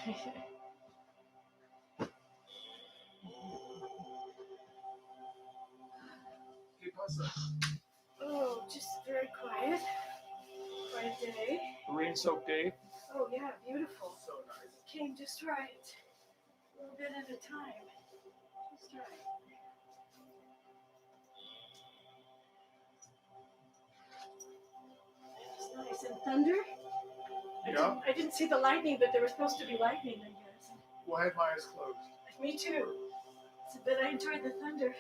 ¿Qué pasa? Oh, just very quiet. Quiet day. Rain-soaked day. Oh, yeah, beautiful. So nice. Came just right. A little bit at a time. Just right. It's nice. And thunder? Yeah. I didn't see the lightning, but there was supposed to be lightning, I guess. Well, I had my eyes closed. Me too. But I enjoyed the thunder.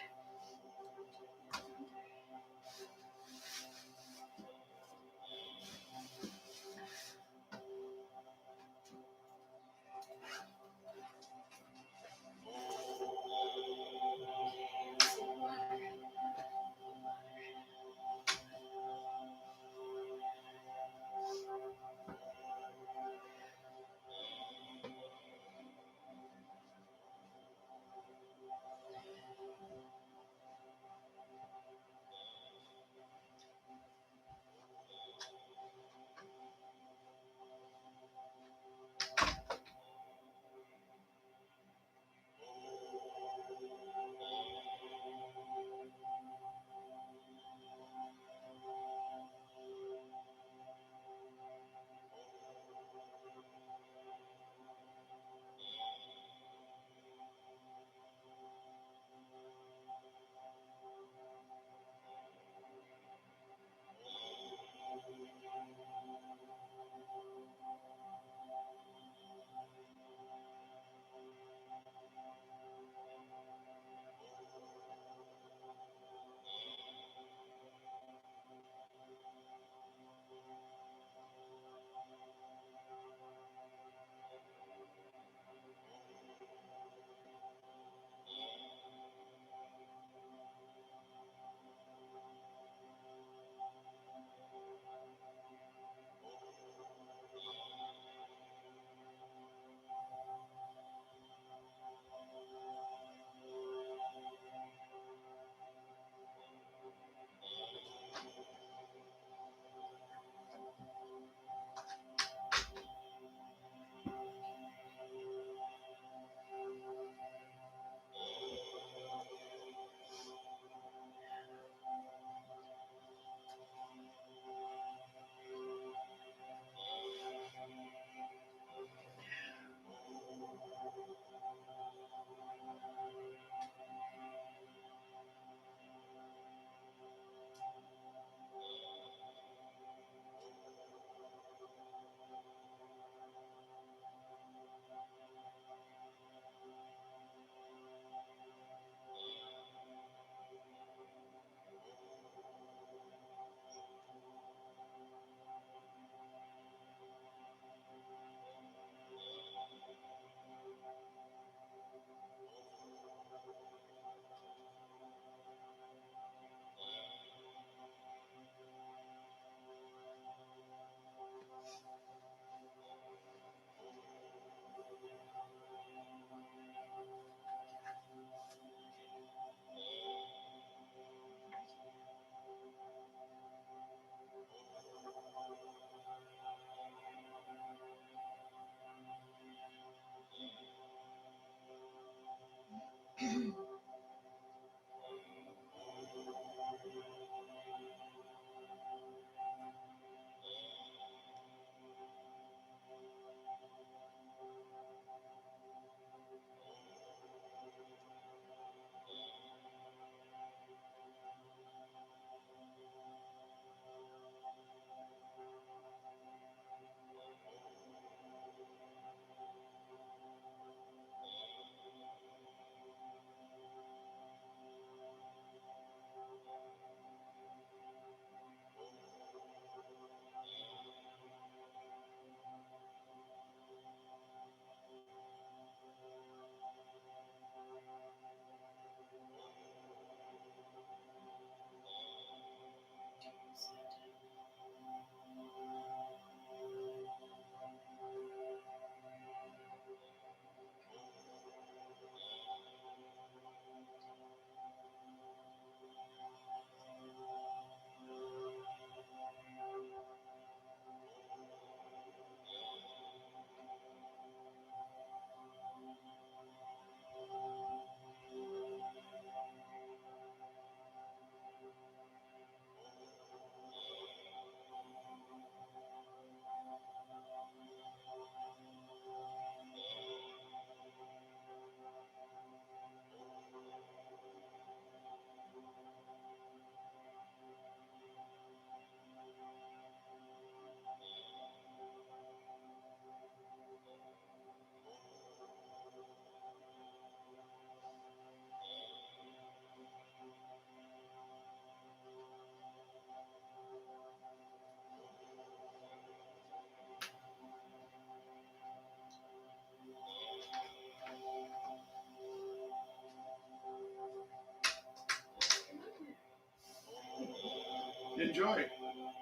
Enjoy.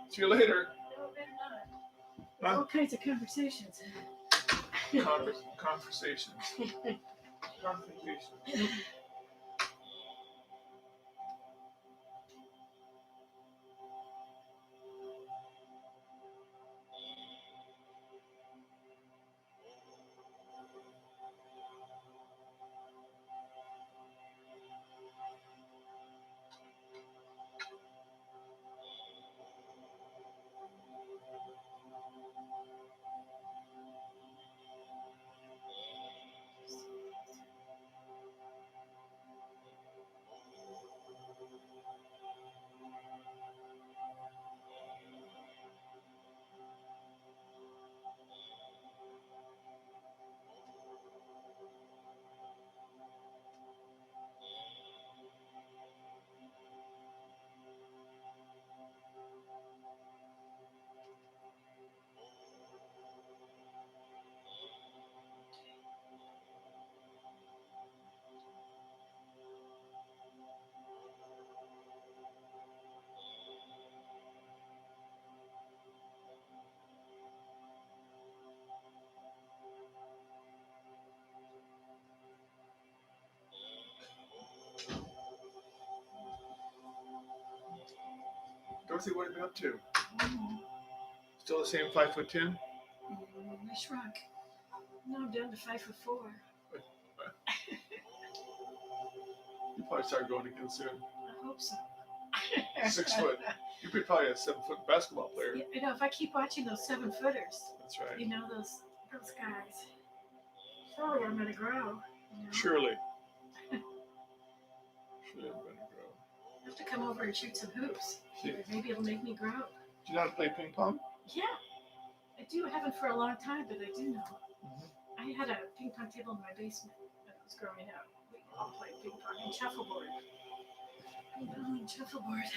See you later. No, better not. Huh? All kinds of conversations. Conversations. Conversations. Dorothy, what have you been up to? Still the same 5'10"? I shrunk. No, I'm down to 5'4". You probably start going again soon. I hope so. 6 foot. You'd be probably a 7-foot basketball player. Yeah, you know, if I keep watching those 7-footers, That's right. you know, those guys, surely I'm gonna grow. You know? Surely. Surely I'm going to grow. I have to come over and shoot some hoops. See. Maybe it'll make me grow. Do you know how to play ping pong? Yeah, I do. I haven't for a long time, but I do know. I had a ping pong table in my basement when I was growing up. We all played ping pong and shuffleboard. Ping pong and shuffleboard.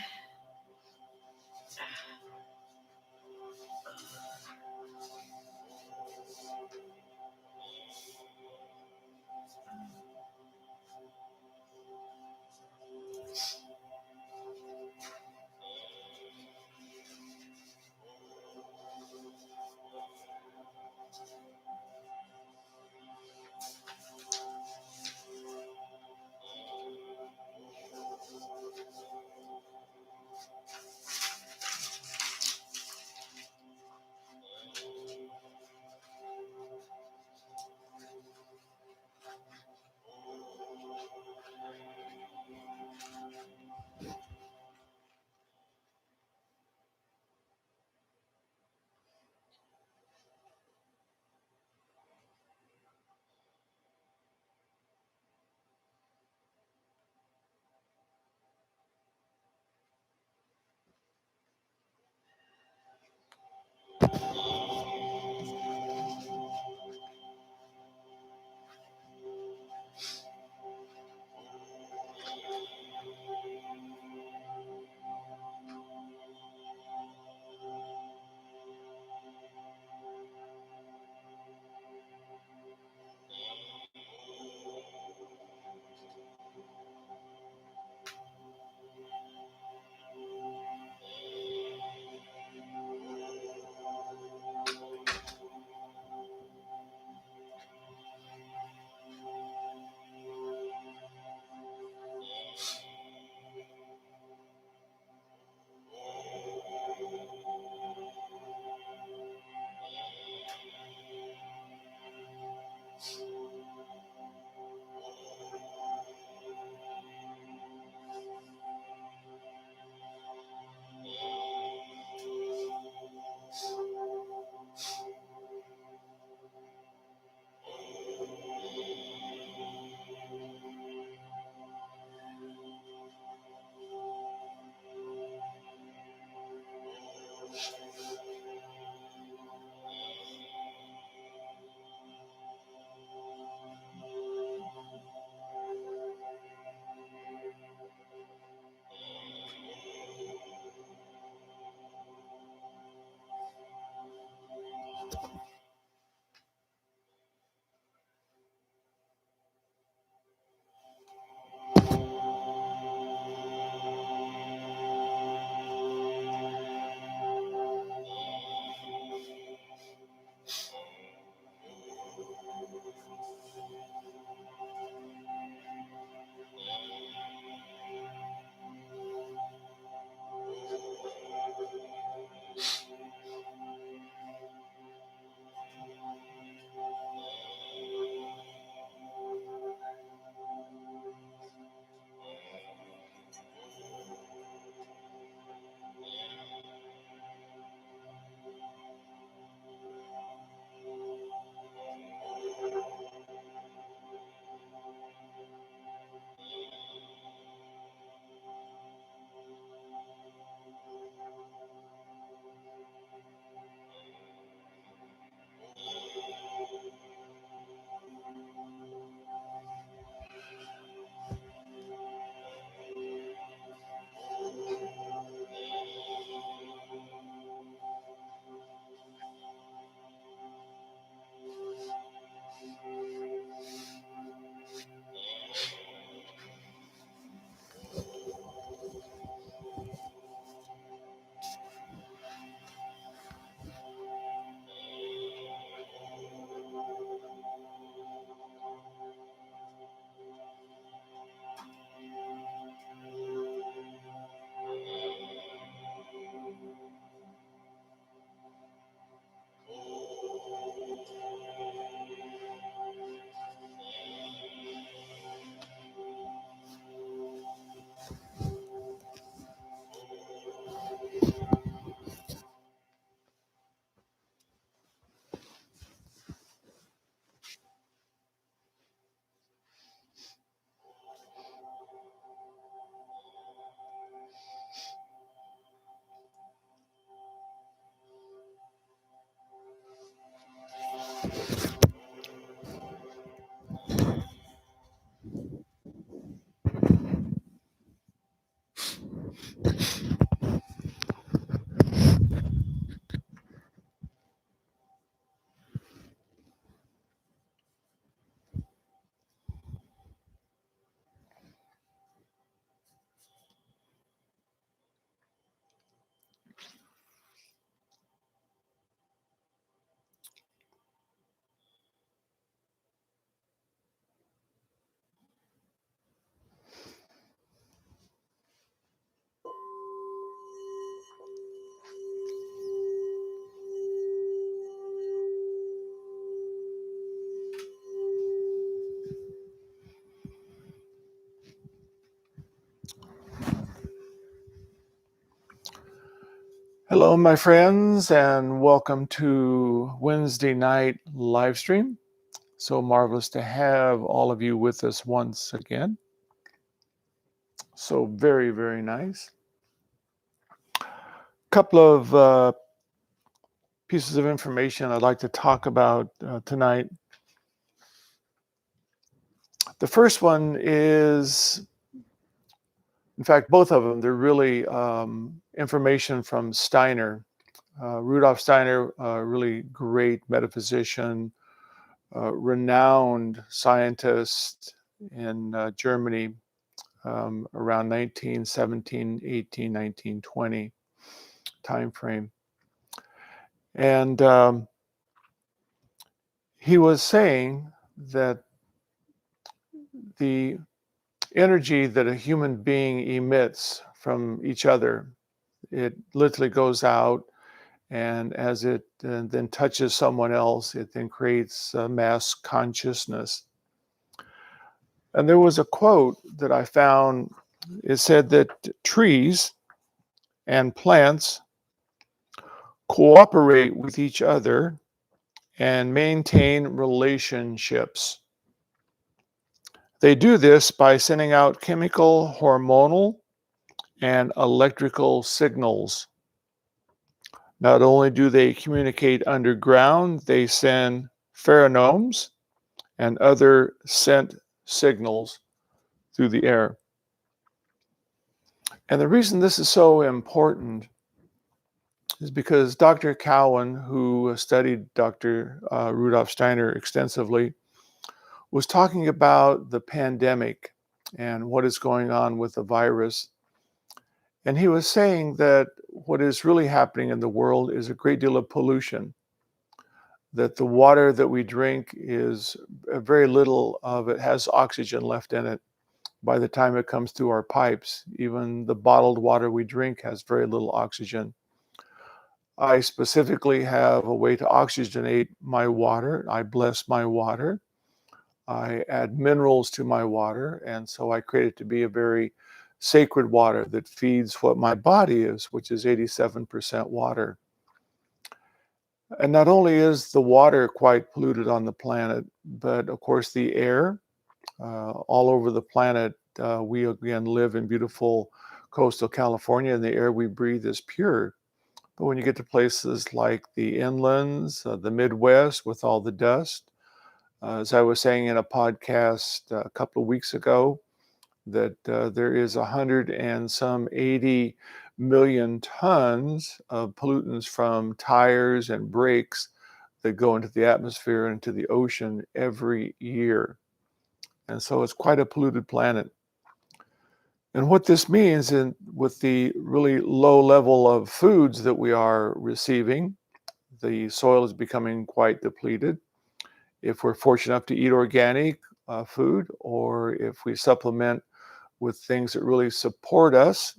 Hello, my friends, and welcome to Wednesday night live stream. So marvelous to have all of you with us once again. So very, very nice. Couple of pieces of information I'd like to talk about tonight. The first one is, in fact, both of them, they're really information from Steiner. Rudolf Steiner, really great metaphysician, renowned scientist in Germany around 1917, 18, 1920 time frame. And he was saying that the energy that a human being emits from each other, it literally goes out, and as it then touches someone else, it then creates mass consciousness. And there was a quote that I found. It said that trees and plants cooperate with each other and maintain relationships. They do this by sending out chemical, hormonal, and electrical signals. Not only do they communicate underground, they send pheromones and other scent signals through the air. And the reason this is so important is because Dr. Cowan, who studied Dr. Rudolf Steiner extensively, was talking about the pandemic and what is going on with the virus. And he was saying that what is really happening in the world is a great deal of pollution, that the water that we drink is very little of it has oxygen left in it by the time it comes through our pipes. Even the bottled water we drink has very little oxygen. I specifically have a way to oxygenate my water. I bless my water. I add minerals to my water, and so I create it to be a very sacred water that feeds what my body is, which is 87% water. And not only is the water quite polluted on the planet, but of course the air, all over the planet. We again live in beautiful coastal California, and the air we breathe is pure. But when you get to places like the inlands, the Midwest with all the dust, as I was saying in a podcast a couple of weeks ago, that there is 180 million tons of pollutants from tires and brakes that go into the atmosphere and into the ocean every year. And so it's quite a polluted planet. And what this means, with the really low level of foods that we are receiving, the soil is becoming quite depleted. If we're fortunate enough to eat organic food, or if we supplement with things that really support us,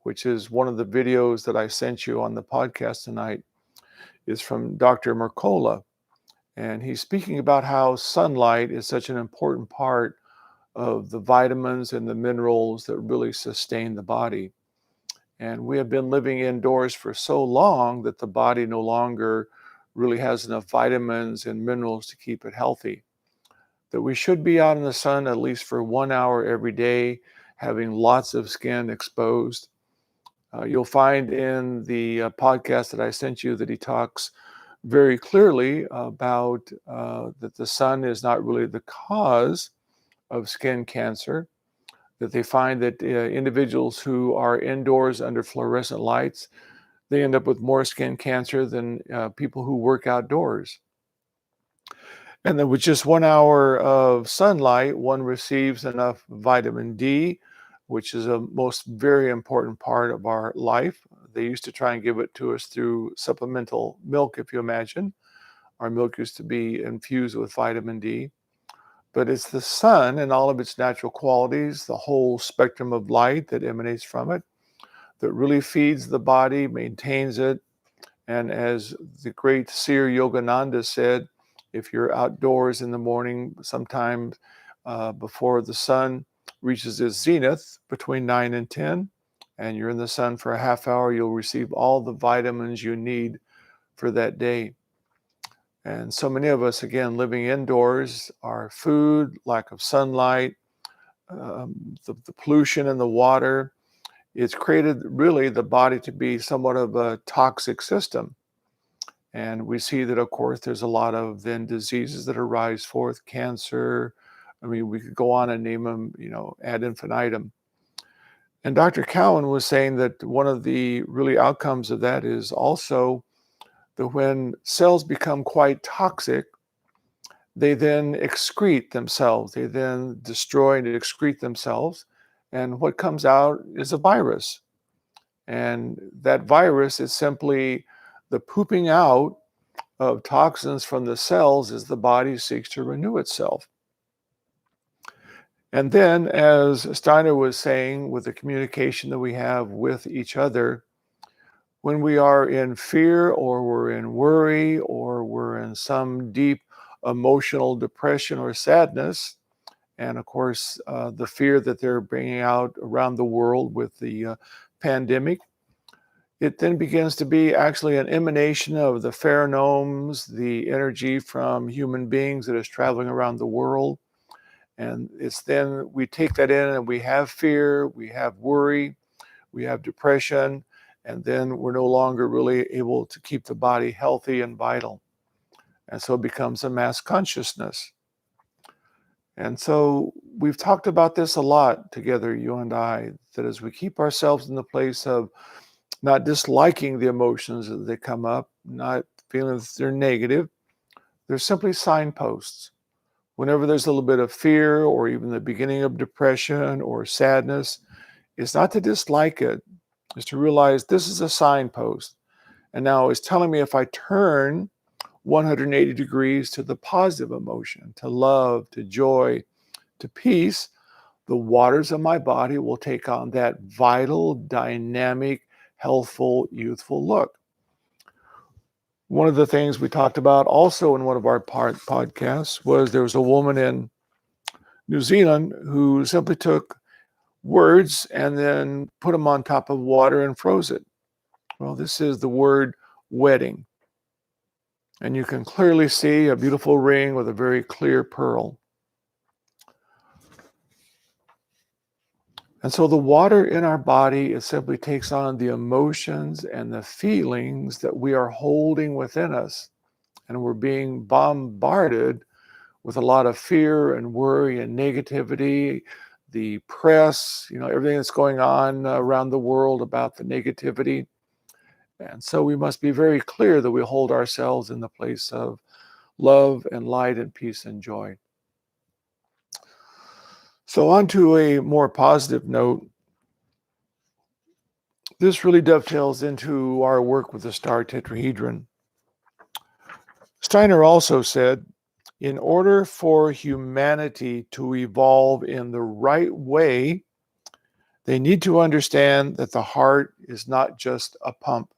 which is one of the videos that I sent you on the podcast tonight, is from Dr. Mercola. And he's speaking about how sunlight is such an important part of the vitamins and the minerals that really sustain the body. And we have been living indoors for so long that the body no longer really has enough vitamins and minerals to keep it healthy. That we should be out in the sun at least for 1 hour every day, having lots of skin exposed. You'll find in the podcast that I sent you that he talks very clearly about that the sun is not really the cause of skin cancer, that they find that individuals who are indoors under fluorescent lights, they end up with more skin cancer than people who work outdoors. And then with just 1 hour of sunlight, one receives enough vitamin D, which is a most very important part of our life. They used to try and give it to us through supplemental milk, if you imagine. Our milk used to be infused with vitamin D. But it's the sun and all of its natural qualities, the whole spectrum of light that emanates from it, that really feeds the body, maintains it. And as the great seer Yogananda said, if you're outdoors in the morning, sometimes before the sun reaches its zenith between 9 and 10, and you're in the sun for a half hour, you'll receive all the vitamins you need for that day. And so many of us, again, living indoors, our food, lack of sunlight, the pollution in the water, it's created really the body to be somewhat of a toxic system. And we see that, of course, there's a lot of then diseases that arise forth, cancer. I mean, we could go on and name them, ad infinitum. And Dr. Cowan was saying that one of the really outcomes of that is also that when cells become quite toxic, they then excrete themselves. They then destroy and excrete themselves. And what comes out is a virus. And that virus is simply the pooping out of toxins from the cells as the body seeks to renew itself. And then, as Steiner was saying, with the communication that we have with each other, when we are in fear or we're in worry or we're in some deep emotional depression or sadness, and of course, the fear that they're bringing out around the world with the pandemic, it then begins to be actually an emanation of the pheromones, the energy from human beings that is traveling around the world. And it's then we take that in and we have fear, we have worry, we have depression, and then we're no longer really able to keep the body healthy and vital. And so it becomes a mass consciousness. And so we've talked about this a lot together, you and I, that as we keep ourselves in the place of not disliking the emotions as they come up, not feeling that they're negative, they're simply signposts. Whenever there's a little bit of fear or even the beginning of depression or sadness, it's not to dislike it, it's to realize this is a signpost. And now it's telling me if I turn 180 degrees to the positive emotion, to love, to joy, to peace, the waters of my body will take on that vital, dynamic, healthful, youthful look. One of the things we talked about also in one of our podcasts was there was a woman in New Zealand who simply took words and then put them on top of water and froze it. Well, this is the word wedding. And you can clearly see a beautiful ring with a very clear pearl. And so the water in our body, it simply takes on the emotions and the feelings that we are holding within us. And we're being bombarded with a lot of fear and worry and negativity, the press, everything that's going on around the world about the negativity. And so we must be very clear that we hold ourselves in the place of love and light and peace and joy. So on to a more positive note, this really dovetails into our work with the star tetrahedron. Steiner also said, in order for humanity to evolve in the right way, they need to understand that the heart is not just a pump.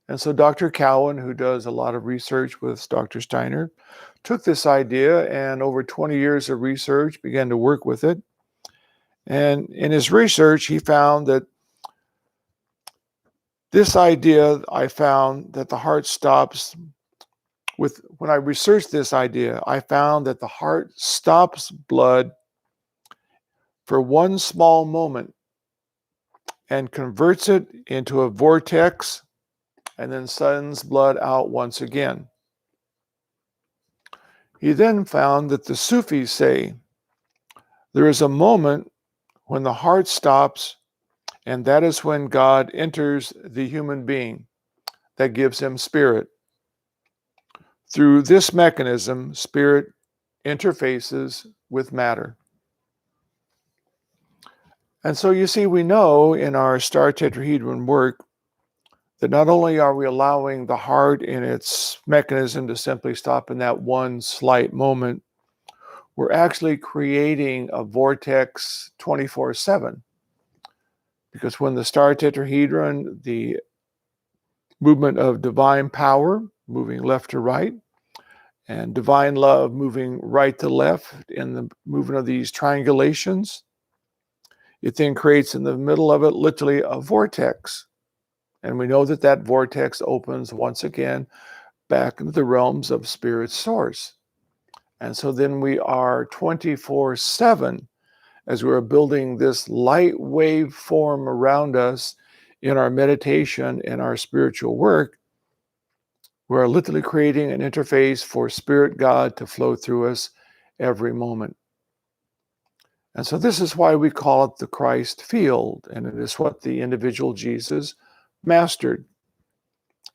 And so Dr. Cowan, who does a lot of research with Dr. Steiner, took this idea and over 20 years of research began to work with it. And in his research, he found that this idea, I found that the heart stops when I researched this idea, I found that the heart stops blood for one small moment and converts it into a vortex and then sends blood out once again. He then found that the Sufis say there is a moment when the heart stops, and that is when God enters the human being that gives him spirit. Through this mechanism, spirit interfaces with matter. And so you see, we know in our star tetrahedron work that not only are we allowing the heart in its mechanism to simply stop in that one slight moment, we're actually creating a vortex 24/7. Because when the star tetrahedron, the movement of divine power moving left to right, and divine love moving right to left in the movement of these triangulations, it then creates in the middle of it literally a vortex. And we know that that vortex opens once again back into the realms of spirit source. And so then we are 24/7 as we're building this light wave form around us in our meditation and our spiritual work. We're literally creating an interface for Spirit God to flow through us every moment. And so this is why we call it the Christ field, and it is what the individual Jesus mastered.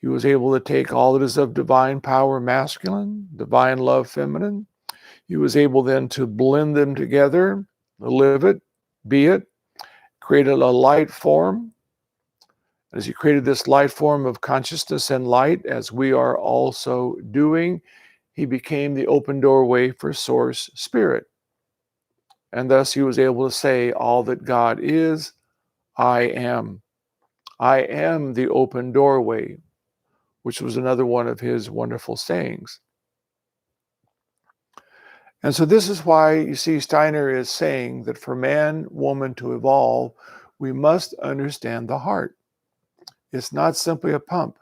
He was able to take all that is of divine power masculine, divine love feminine. He was able then to blend them together, live it, be it, created a light form. As he created this light form of consciousness and light, as we are also doing, he became the open doorway for Source Spirit. And thus he was able to say, all that God is, I am. I am the open doorway, which was another one of his wonderful sayings. And so this is why you see Steiner is saying that for man, woman to evolve, we must understand the heart. It's not simply a pump.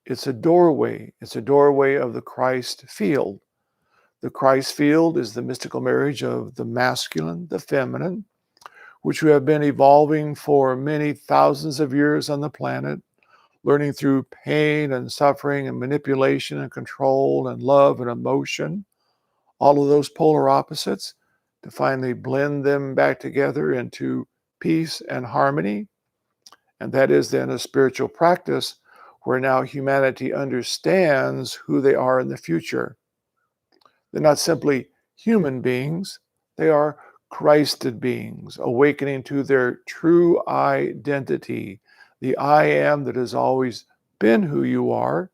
It's a doorway. It's a doorway of the Christ field. The Christ field is the mystical marriage of the masculine, the feminine, which we have been evolving for many thousands of years on the planet, learning through pain and suffering and manipulation and control and love and emotion, all of those polar opposites, to finally blend them back together into peace and harmony. And that is then a spiritual practice where now humanity understands who they are in the future. They're not simply human beings, they are Christed beings, awakening to their true identity, the I am that has always been who you are,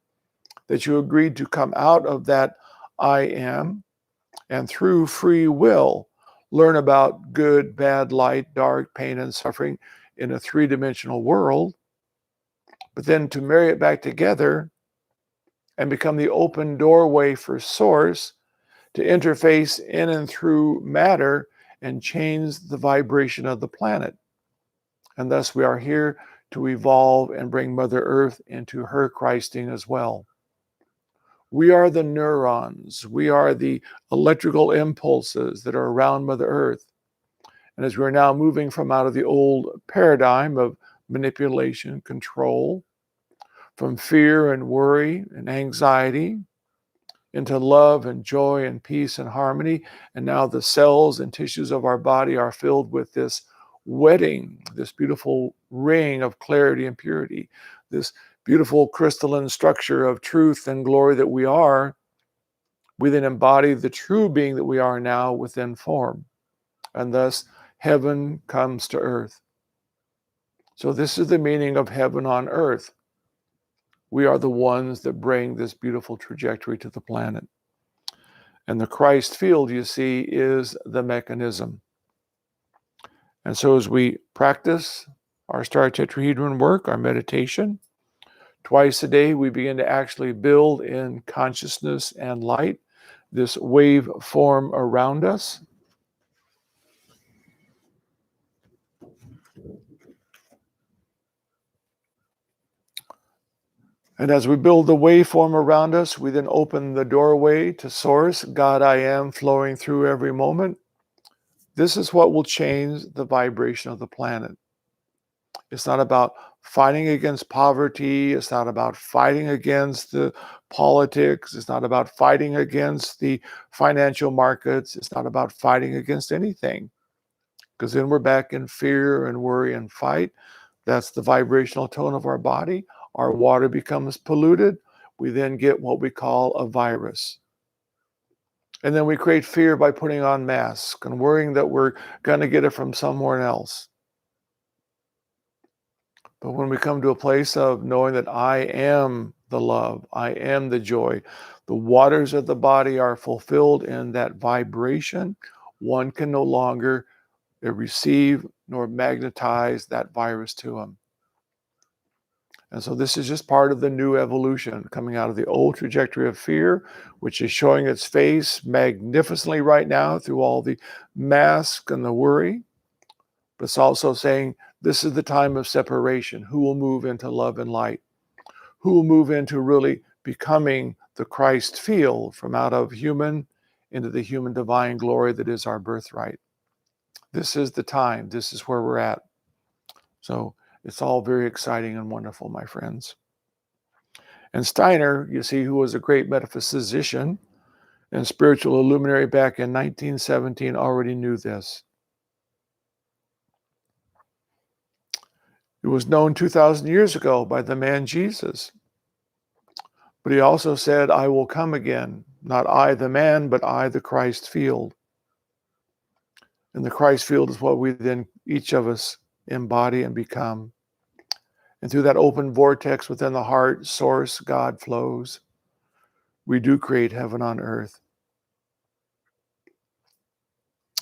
that you agreed to come out of that I am, and through free will, learn about good, bad, light, dark, pain, and suffering in a three-dimensional world, but then to marry it back together and become the open doorway for Source to interface in and through matter and change the vibration of the planet. And thus we are here to evolve and bring Mother Earth into her Christing as well. We are the neurons. We are the electrical impulses that are around Mother Earth. And as we're now moving from out of the old paradigm of manipulation, control, from fear and worry and anxiety, into love and joy and peace and harmony. And now the cells and tissues of our body are filled with this wedding, this beautiful ring of clarity and purity, this beautiful crystalline structure of truth and glory that we are. We then embody the true being that we are now within form. And thus heaven comes to earth. So this is the meaning of heaven on earth. We are the ones that bring this beautiful trajectory to the planet. And the Christ field, you see, is the mechanism. And so as we practice our star tetrahedron work, our meditation, twice a day we begin to actually build in consciousness and light this wave form around us. And as we build the waveform around us, we then open the doorway to Source, God I am, flowing through every moment. This is what will change the vibration of the planet. It's not about fighting against poverty. It's not about fighting against the politics. It's not about fighting against the financial markets. It's not about fighting against anything. Because then we're back in fear and worry and fight. That's the vibrational tone of our body. Our water becomes polluted. We then get what we call a virus. And then we create fear by putting on masks and worrying that we're going to get it from somewhere else. But when we come to a place of knowing that I am the love, I am the joy, the waters of the body are fulfilled in that vibration, one can no longer receive nor magnetize that virus to him. And so this is just part of the new evolution coming out of the old trajectory of fear, which is showing its face magnificently right now through all the masks and the worry. But it's also saying this is the time of separation. Who will move into love and light? Who will move into really becoming the Christ field from out of human into the human divine glory that is our birthright? This is the time. This is where we're at. So it's all very exciting and wonderful, my friends. And Steiner, you see, who was a great metaphysician and spiritual luminary back in 1917, already knew this. It was known 2,000 years ago by the man Jesus. But he also said, I will come again, not I the man, but I the Christ field. And the Christ field is what we then, each of us, embody and become. And through that open vortex within the heart, source, God flows. We do create heaven on earth.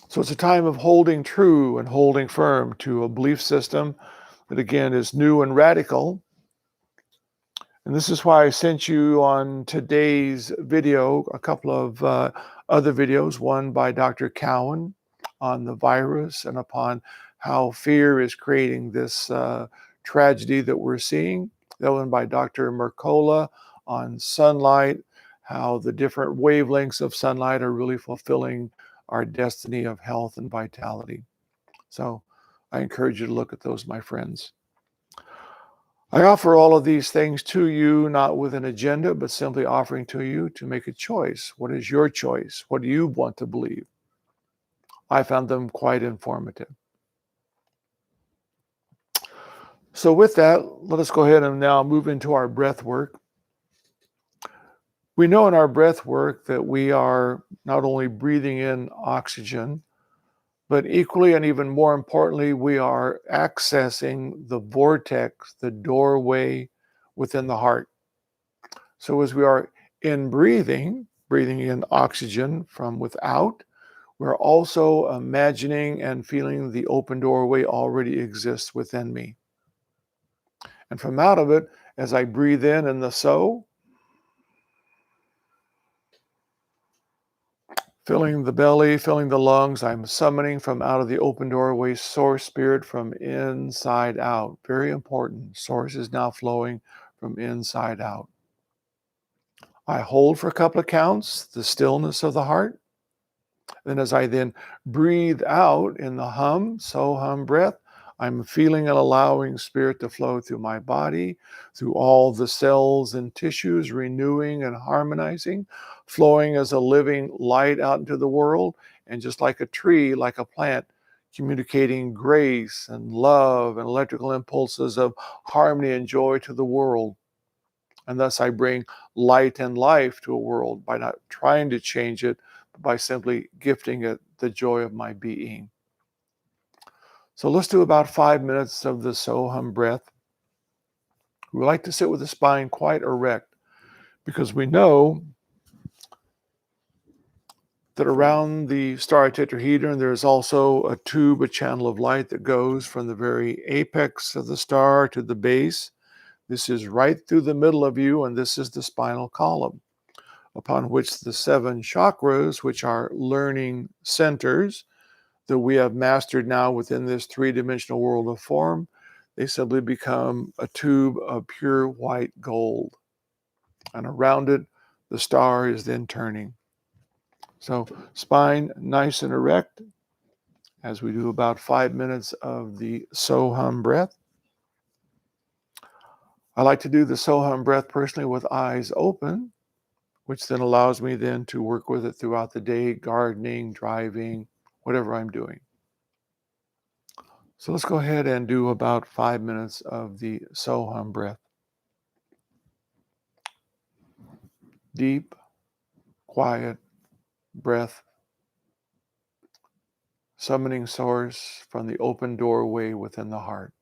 So it's a time of holding true and holding firm to a belief system that, again, is new and radical. And this is why I sent you on today's video a couple of other videos, one by Dr. Cowan on the virus and upon how fear is creating this tragedy that we're seeing. That one by Dr. Mercola on sunlight, how the different wavelengths of sunlight are really fulfilling our destiny of health and vitality. So I encourage you to look at those, my friends. I offer all of these things to you, not with an agenda, but simply offering to you to make a choice. What is your choice? What do you want to believe? I found them quite informative. So with that, let us go ahead and now move into our breath work. We know in our breath work that we are not only breathing in oxygen, but equally and even more importantly, we are accessing the vortex, the doorway within the heart. So as we are in breathing in oxygen from without, we're also imagining and feeling the open doorway already exists within me. And from out of it, as I breathe in the so, filling the belly, filling the lungs, I'm summoning from out of the open doorway source spirit from inside out. Very important. Source is now flowing from inside out. I hold for a couple of counts, the stillness of the heart. Then as I then breathe out in the Sohum Breath, I'm feeling and allowing spirit to flow through my body, through all the cells and tissues, renewing and harmonizing, flowing as a living light out into the world, and just like a tree, like a plant, communicating grace and love and electrical impulses of harmony and joy to the world. And thus I bring light and life to a world by not trying to change it, but by simply gifting it the joy of my being. So let's do about 5 minutes of the Sohum breath. We like to sit with the spine quite erect because we know that around the starry tetrahedron, there is also a tube, a channel of light that goes from the very apex of the star to the base. This is right through the middle of you, and this is the spinal column, upon which the 7 chakras, which are learning centers that we have mastered now within this 3-dimensional world of form, they simply become a tube of pure white gold. And around it, the star is then turning. So spine nice and erect as we do about 5 minutes of the Sohum breath. I like to do the Sohum breath personally with eyes open, which then allows me then to work with it throughout the day, gardening, driving, whatever I'm doing. So let's go ahead and do about 5 minutes of the Sohum breath. Deep, quiet breath, summoning source from the open doorway within the heart.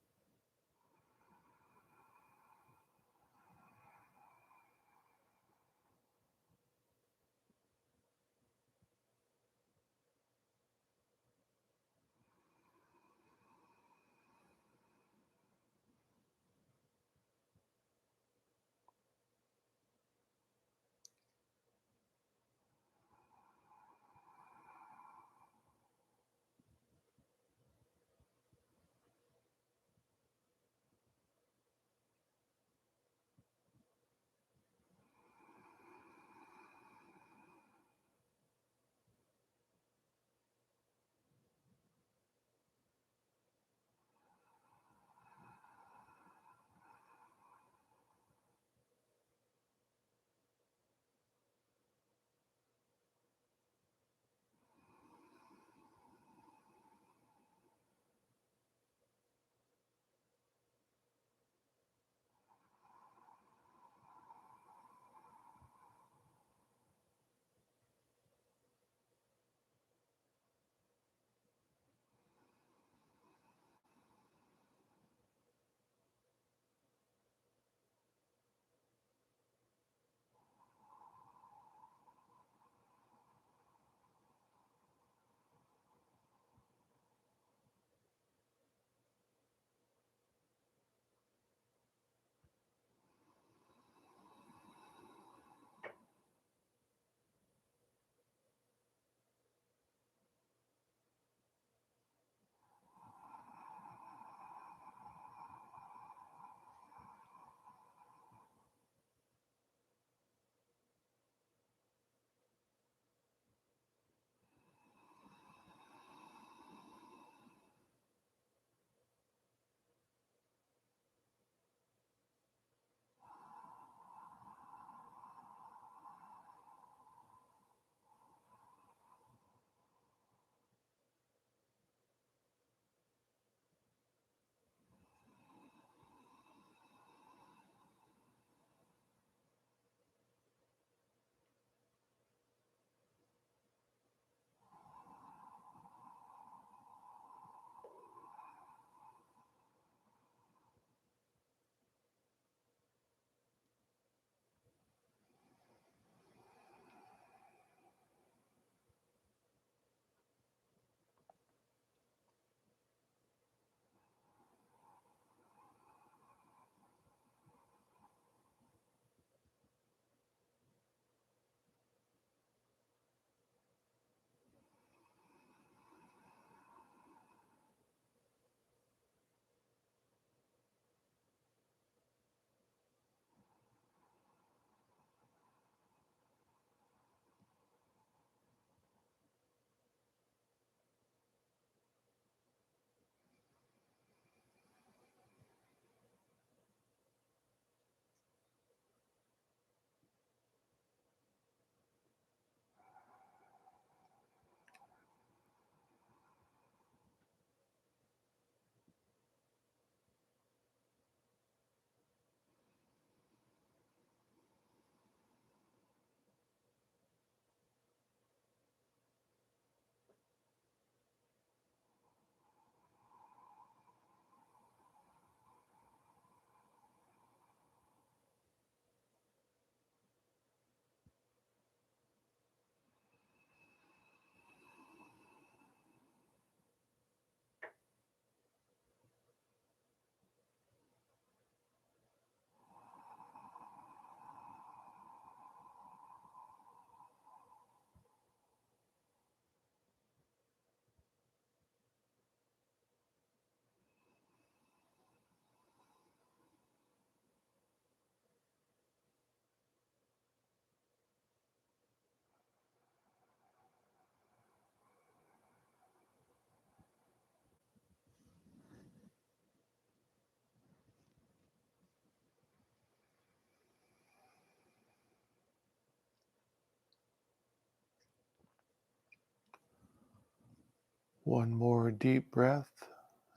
One more deep breath,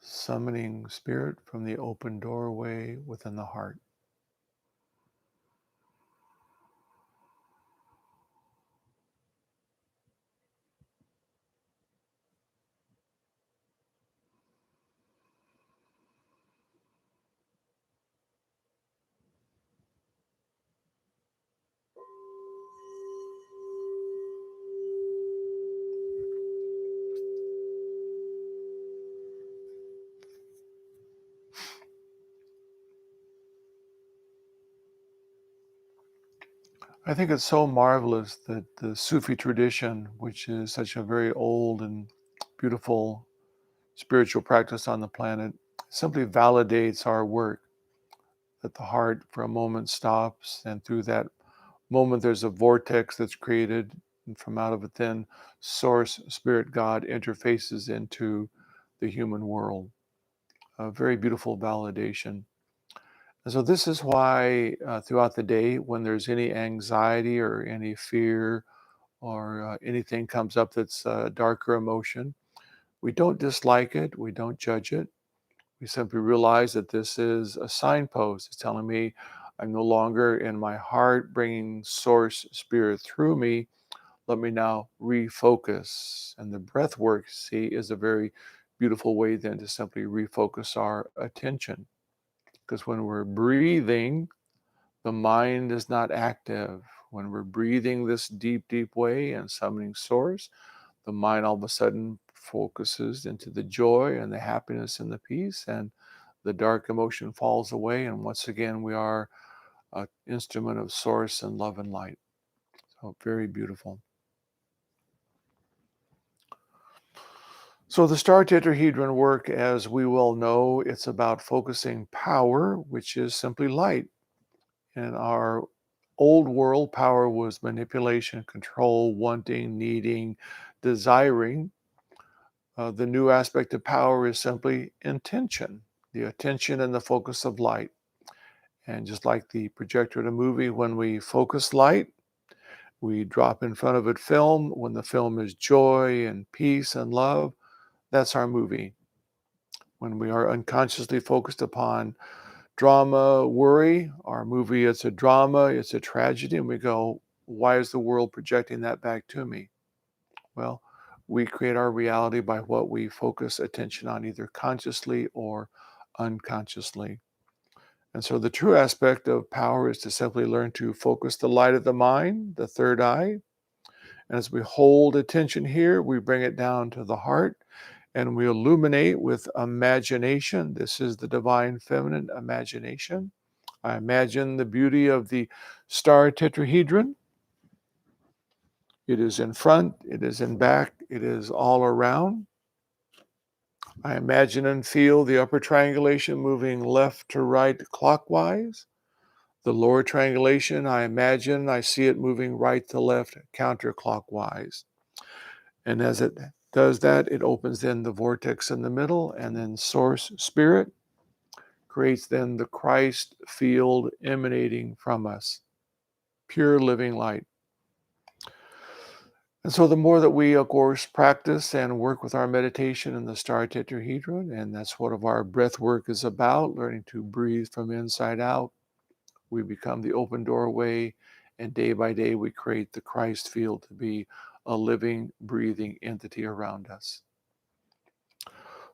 summoning spirit from the open doorway within the heart. I think it's so marvelous that the Sufi tradition, which is such a very old and beautiful spiritual practice on the planet, simply validates our work. That the heart for a moment stops, and through that moment, there's a vortex that's created, and from out of it, then Source, Spirit, God interfaces into the human world. A very beautiful validation. And so, this is why throughout the day, when there's any anxiety or any fear or anything comes up that's a darker emotion, we don't dislike it, we don't judge it. We simply realize that this is a signpost. It's telling me I'm no longer in my heart bringing Source Spirit through me. Let me now refocus. And the breath work, see, is a very beautiful way then to simply refocus our attention. Because when we're breathing, the mind is not active. When we're breathing this deep, deep way and summoning Source, the mind all of a sudden focuses into the joy and the happiness and the peace, and the dark emotion falls away. And once again, we are an instrument of Source and love and light. So, very beautiful. So, the star tetrahedron work, as we well know, it's about focusing power, which is simply light. In our old world, power was manipulation, control, wanting, needing, desiring. The new aspect of power is simply intention, the attention and the focus of light. And just like the projector in a movie, when we focus light, we drop in front of it film. When the film is joy and peace and love, that's our movie. When we are unconsciously focused upon drama, worry, our movie, it's a drama, it's a tragedy, and we go, why is the world projecting that back to me? Well, we create our reality by what we focus attention on, either consciously or unconsciously. And so the true aspect of power is to simply learn to focus the light of the mind, the third eye. And as we hold attention here, we bring it down to the heart and we illuminate with imagination. This is the divine feminine imagination. I imagine the beauty of the star tetrahedron. It is in front, it is in back, it is all around. I imagine and feel the upper triangulation moving left to right clockwise. The lower triangulation, I imagine, I see it moving right to left counterclockwise. And as it does that, it opens then the vortex in the middle, and then Source Spirit creates then the Christ field emanating from us, pure living light. And so the more that we, of course, practice and work with our meditation in the star tetrahedron, and that's what of our breath work is about, learning to breathe from inside out, we become the open doorway, and day by day we create the Christ field to be a living, breathing entity around us.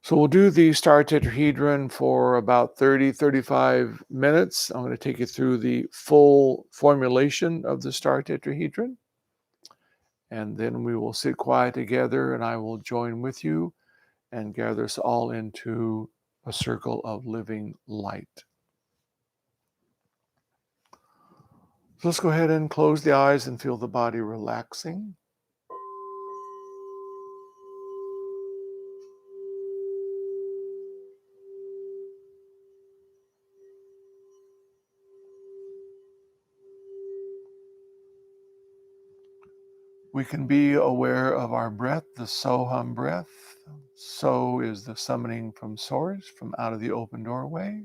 So we'll do the star tetrahedron for about 35 minutes. I'm going to take you through the full formulation of the star tetrahedron. And then we will sit quiet together and I will join with you and gather us all into a circle of living light. So let's go ahead and close the eyes and feel the body relaxing. We can be aware of our breath, the Sohum Breath. So is the summoning from Source, from out of the open doorway.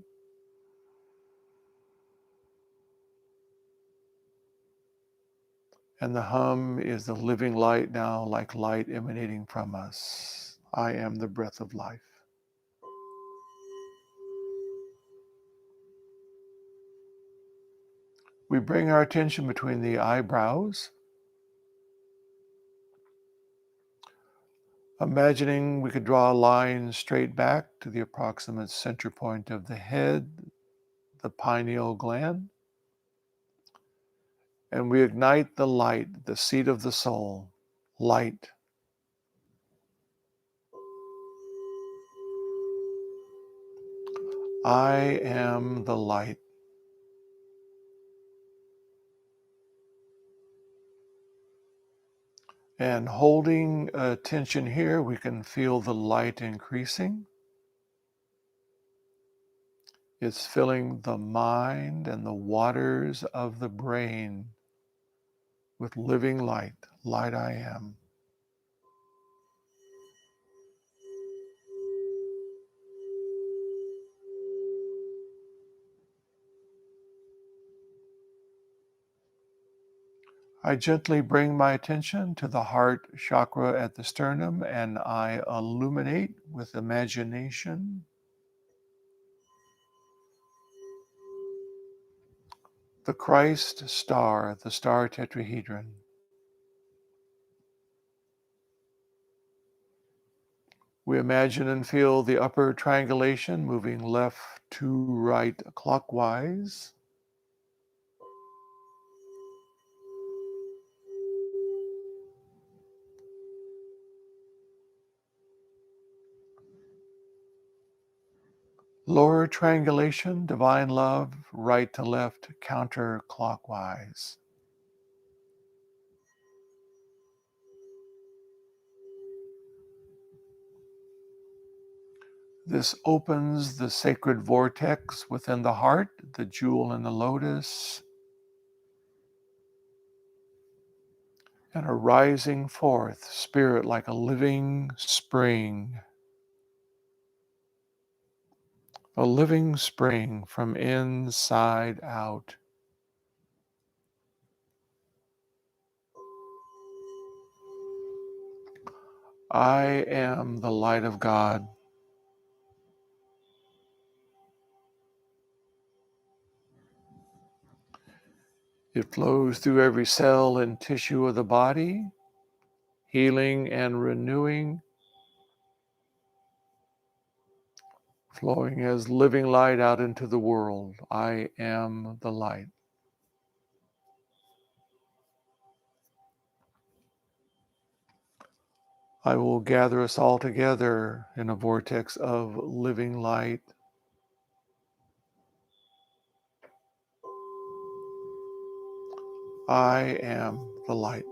And the hum is the living light now, like light emanating from us. I am the breath of life. We bring our attention between the eyebrows, imagining we could draw a line straight back to the approximate center point of the head, the pineal gland, and we ignite the light, the seat of the soul, light. I am the light. And holding attention here, we can feel the light increasing. It's filling the mind and the waters of the brain with living light. Light I am. I gently bring my attention to the heart chakra at the sternum, and I illuminate with imagination the Christ star, the star tetrahedron. We imagine and feel the upper triangulation moving left to right clockwise. Lower triangulation, divine love, right to left, counterclockwise. This opens the sacred vortex within the heart, the jewel in the lotus, and a rising forth spirit like a living spring. A living spring from inside out. I am the light of God. It flows through every cell and tissue of the body, healing and renewing, flowing as living light out into the world. I am the light. I will gather us all together in a vortex of living light. I am the light.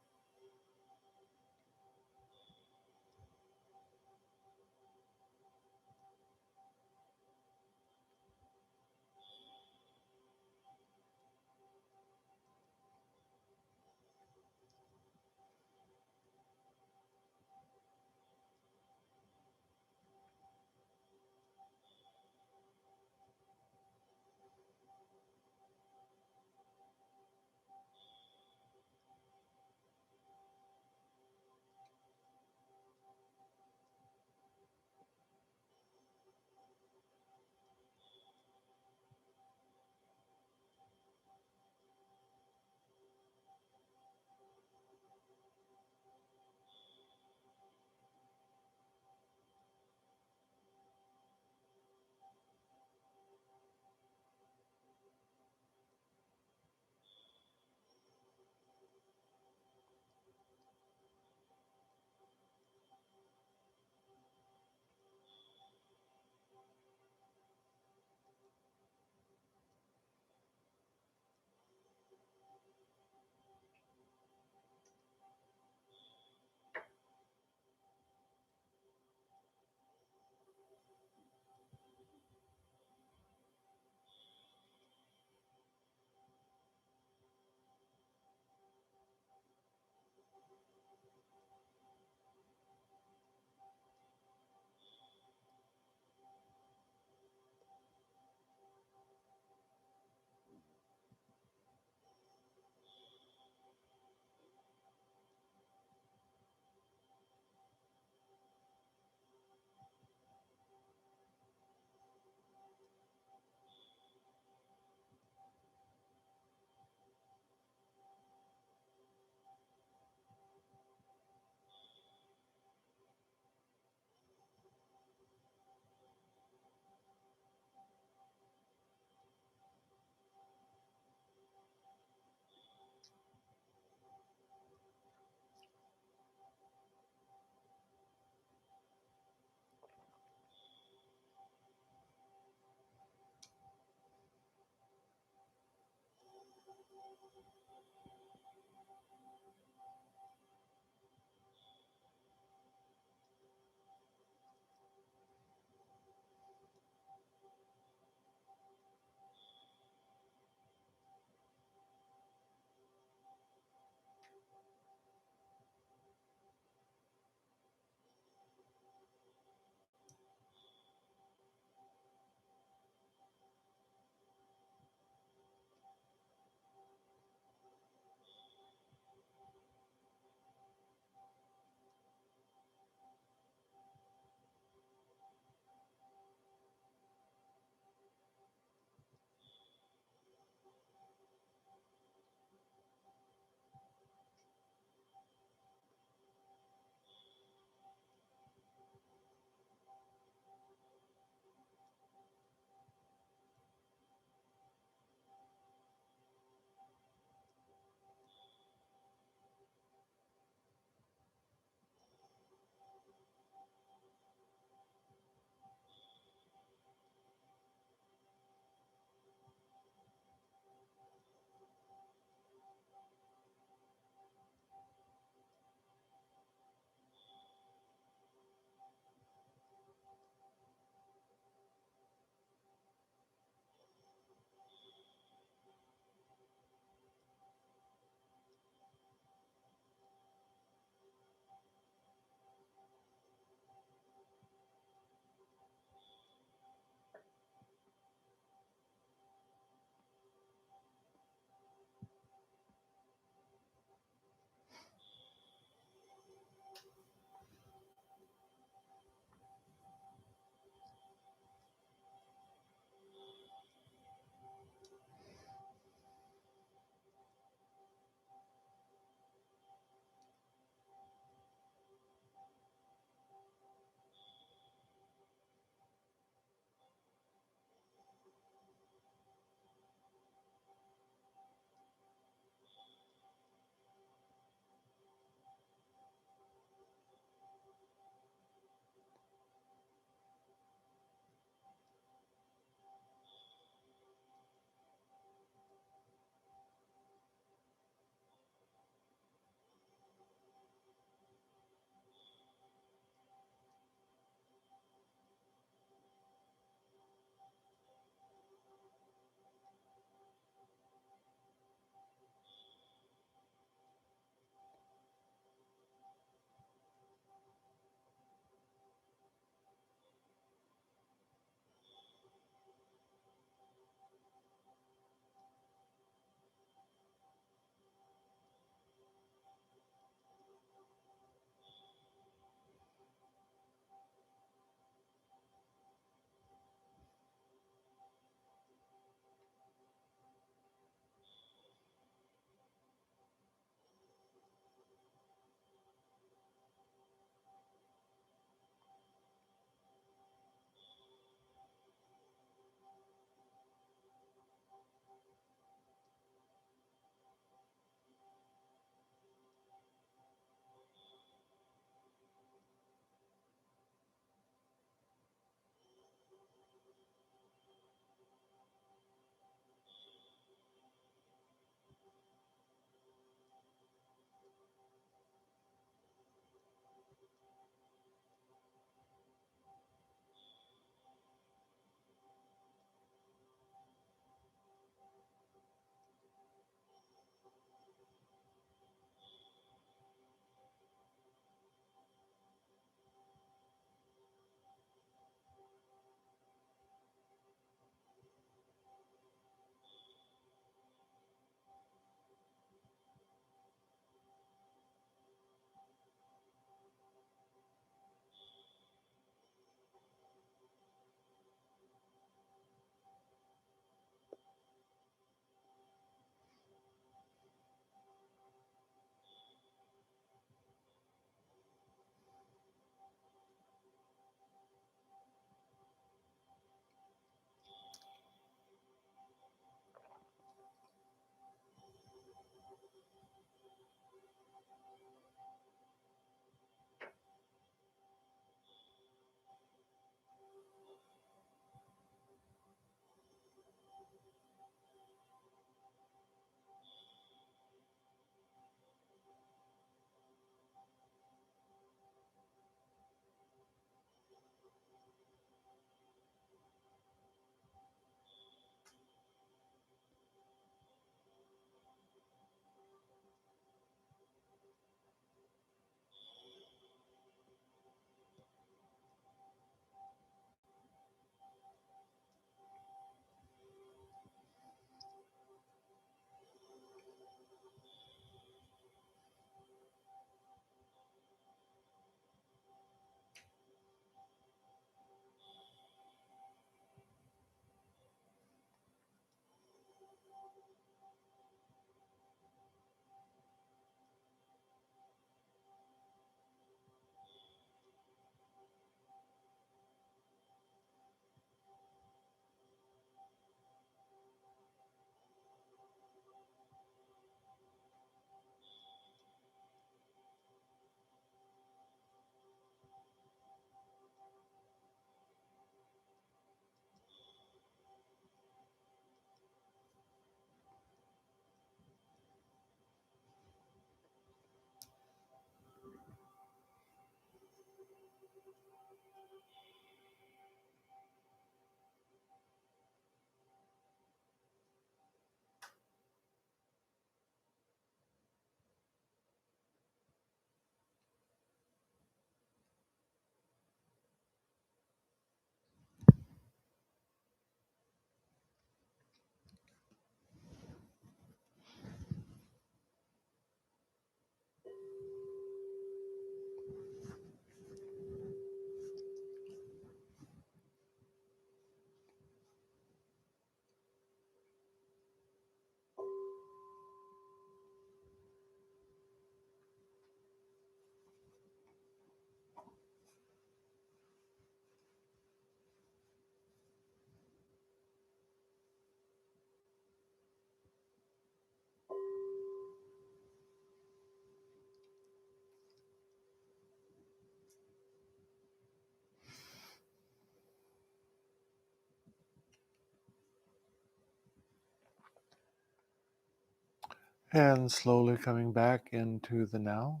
And slowly coming back into the now.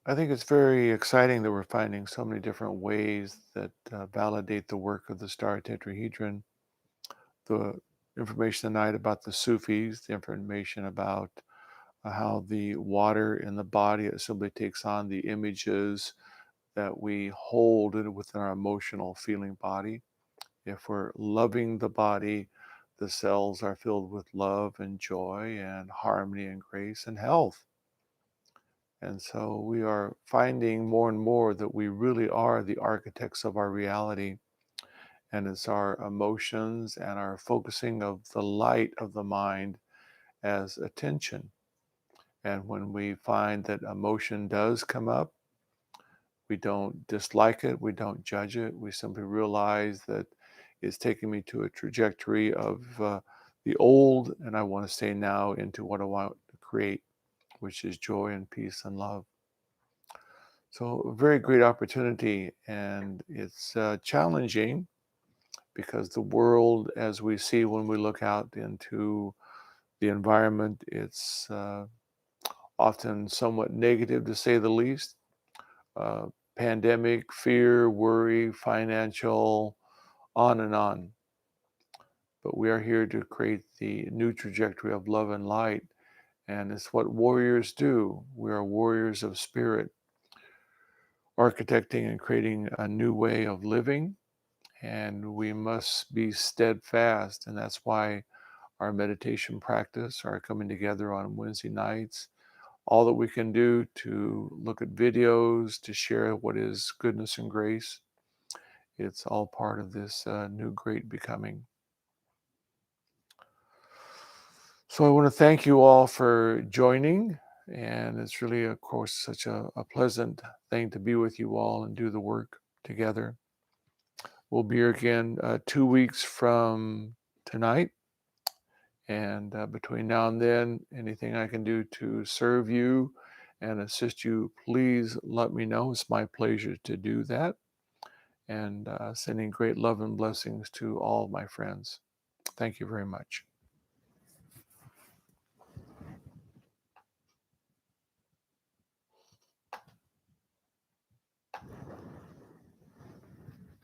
I think it's very exciting that we're finding so many different ways that validate the work of the star tetrahedron. The information tonight about the Sufis, the information about how the water in the body, it simply takes on the images that we hold within our emotional feeling body. If we're loving the body, the cells are filled with love and joy and harmony and grace and health. And so we are finding more and more that we really are the architects of our reality. And it's our emotions and our focusing of the light of the mind as attention. And when we find that emotion does come up, we don't dislike it, we don't judge it, we simply realize that it's taking me to a trajectory of the old, and I want to stay now into what I want to create, which is joy and peace and love. So, a very great opportunity, and it's challenging because the world, as we see when we look out into the environment, it's often somewhat negative to say the least. Uh, Pandemic, fear, worry, financial, on and on. But we are here to create the new trajectory of love and light. And it's what warriors do. We are warriors of spirit, architecting and creating a new way of living. And we must be steadfast. And that's why our meditation practice, our coming together on Wednesday nights, all that we can do to look at videos, to share what is goodness and grace. It's all part of this new great becoming. So I want to thank you all for joining. And it's really, of course, such a pleasant thing to be with you all and do the work together. We'll be here again 2 weeks from tonight. And between now and then, anything I can do to serve you and assist you, please let me know. It's my pleasure to do that. And sending great love and blessings to all of my friends. Thank you very much.